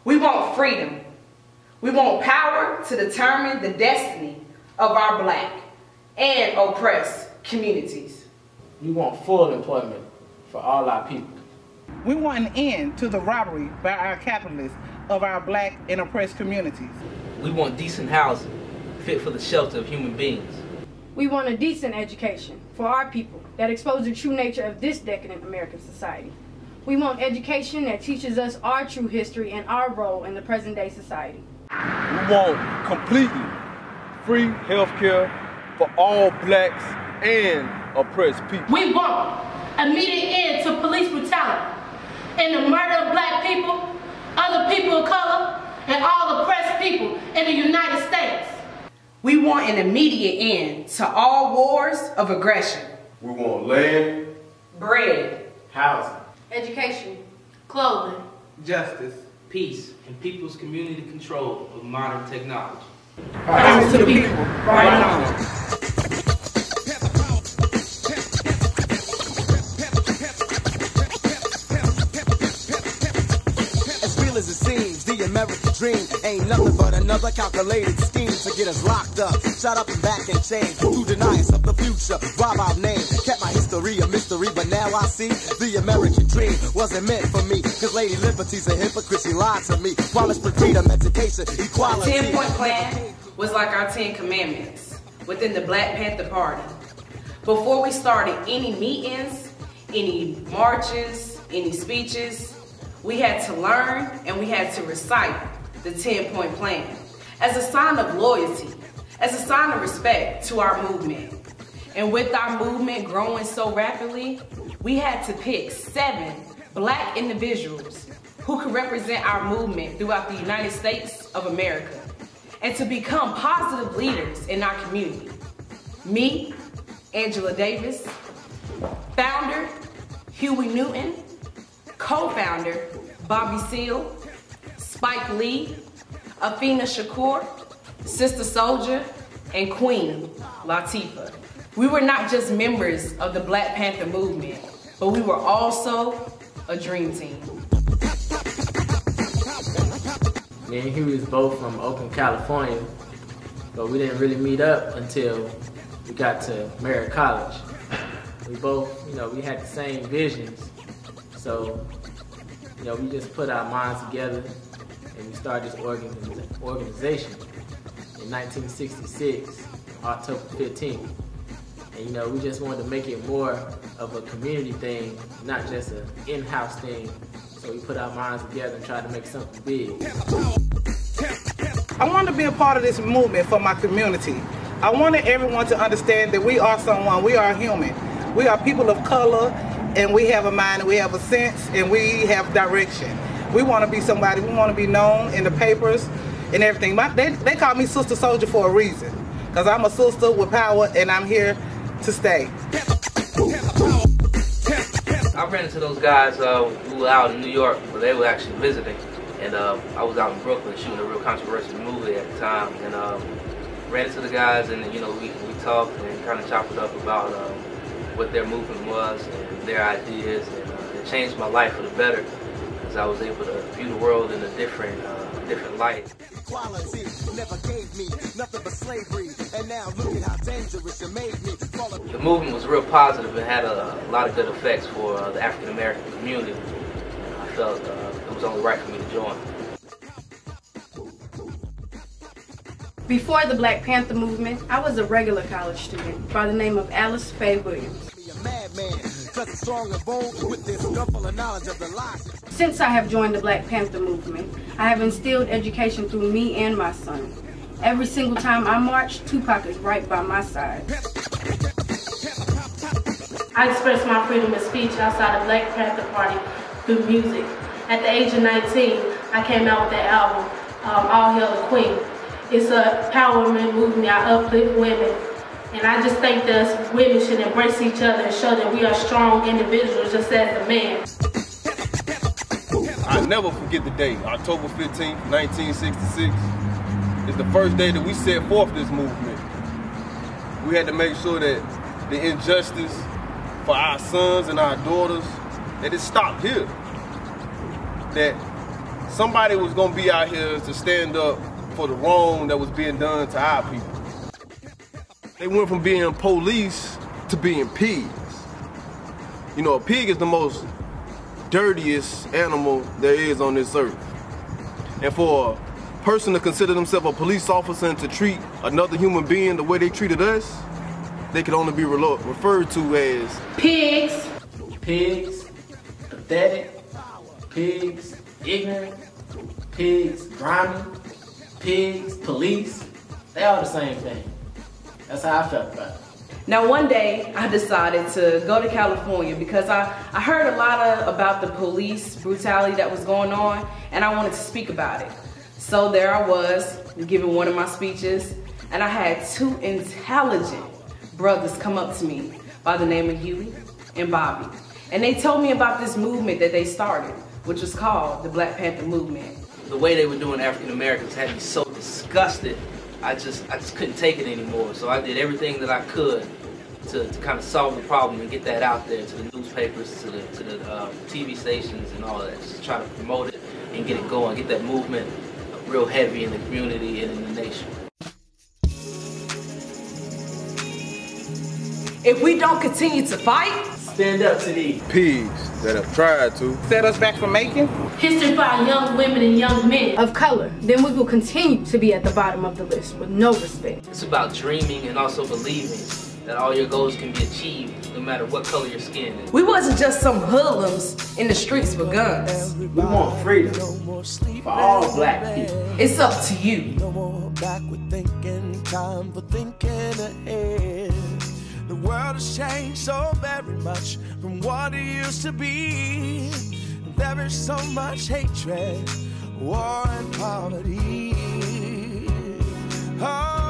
We want freedom. We want power to determine the destiny of our Black and oppressed communities. We want full employment for all our people. We want an end to the robbery by our capitalists of our Black and oppressed communities. We want decent housing, fit for the shelter of human beings. We want a decent education for our people that exposes the true nature of this decadent American society. We want education that teaches us our true history and our role in the present day society. We want completely free health care for all Blacks and oppressed people. We want immediate end to police brutality and the murder of Black people, other people of color, and all oppressed people in the United States. We want an immediate end to all wars of aggression. We want land, bread, housing, education, clothing, justice, peace, and people's community control of modern technology. Power to the people, right now. As it seems, the American dream ain't nothing but another calculated scheme to get us locked up, shut up and back and chained, to deny us of the future, rob our name, kept my history a mystery, but now I see the American dream wasn't meant for me, cause Lady Liberty's a hypocrite, she lied to me, promised freedom, education, equality. The 10-point plan was like our 10 commandments within the Black Panther Party. Before we started any meetings, any marches, any speeches, we had to learn and we had to recite the 10-point plan as a sign of loyalty, as a sign of respect to our movement. And with our movement growing so rapidly, we had to pick 7 Black individuals who could represent our movement throughout the United States of America and to become positive leaders in our community. Me, Angela Davis, founder, Huey Newton, co-founder, Bobby Seale, Spike Lee, Afina Shakur, Sister SOULJAH, and Queen LATIFAH. We were not just members of the Black Panther movement, but we were also a dream team. Me and Huey was both from Oakland, California, but we didn't really meet up until we got to Merritt College. We both, we had the same visions. So, we just put our minds together and we started this organization in 1966, October 15th. And we just wanted to make it more of a community thing, not just an in-house thing. So we put our minds together and tried to make something big. I wanted to be a part of this movement for my community. I wanted everyone to understand that we are someone, we are human. We are people of color, and we have a mind, and we have a sense, and we have direction. We want to be somebody, we want to be known in the papers and everything. They call me Sister SOULJAH for a reason, because I'm a sister with power, and I'm here to stay. I ran into those guys who were out in New York, where they were actually visiting, and I was out in Brooklyn shooting a real controversial movie at the time, and ran into the guys, and we talked and kind of chopped it up about what their movement was and their ideas, and it changed my life for the better, because I was able to view the world in a different light. Equality never gave me nothing but slavery, and now look at how dangerous it made me. The movement was real positive and had a lot of good effects for the African American community. And I felt it was only right for me to join. Before the Black Panther movement, I was a regular college student by the name of Alice Faye Williams. Since I have joined the Black Panther movement, I have instilled education through me and my son. Every single time I march, Tupac is right by my side. I expressed my freedom of speech outside the Black Panther Party through music. At the age of 19, I came out with that album, All Hail the Queen. It's a empowerment movement. I uplift women. And I just think that women should embrace each other and show that we are strong individuals just as a man. I never forget the day, October 15th, 1966. It's the first day that we set forth this movement. We had to make sure that the injustice for our sons and our daughters, that it stopped here. That somebody was gonna be out here to stand up for the wrong that was being done to our people. They went from being police to being pigs. You know, a pig is the most dirtiest animal there is on this earth. And for a person to consider themselves a police officer and to treat another human being the way they treated us, they can only be referred to as pigs. Pigs, pathetic, pigs, ignorant, pigs, grimy, pigs, police. They all the same thing. That's how I felt about it. Now one day I decided to go to California because I heard a lot about the police brutality that was going on, and I wanted to speak about it. So there I was giving one of my speeches, and I had two intelligent brothers come up to me by the name of Huey and Bobby. And they told me about this movement that they started, which was called the Black Panther Movement. The way they were doing African Americans had me so disgusted. I just couldn't take it anymore. So I did everything that I could to kind of solve the problem and get that out there to the newspapers, to the TV stations and all that. Just try to promote it and get it going, get that movement real heavy in the community and in the nation. If we don't continue to fight, stand up to these pigs that have tried to set us back from making history for our young women and young men of color, then we will continue to be at the bottom of the list with no respect. It's about dreaming and also believing that all your goals can be achieved no matter what color your skin is. We wasn't just some hoodlums in the streets with guns. We want freedom for all black people. It's up to you. No more backward thinking, time for thinking ahead. The world has changed so very much from what it used to be. There is so much hatred, war and poverty. Oh.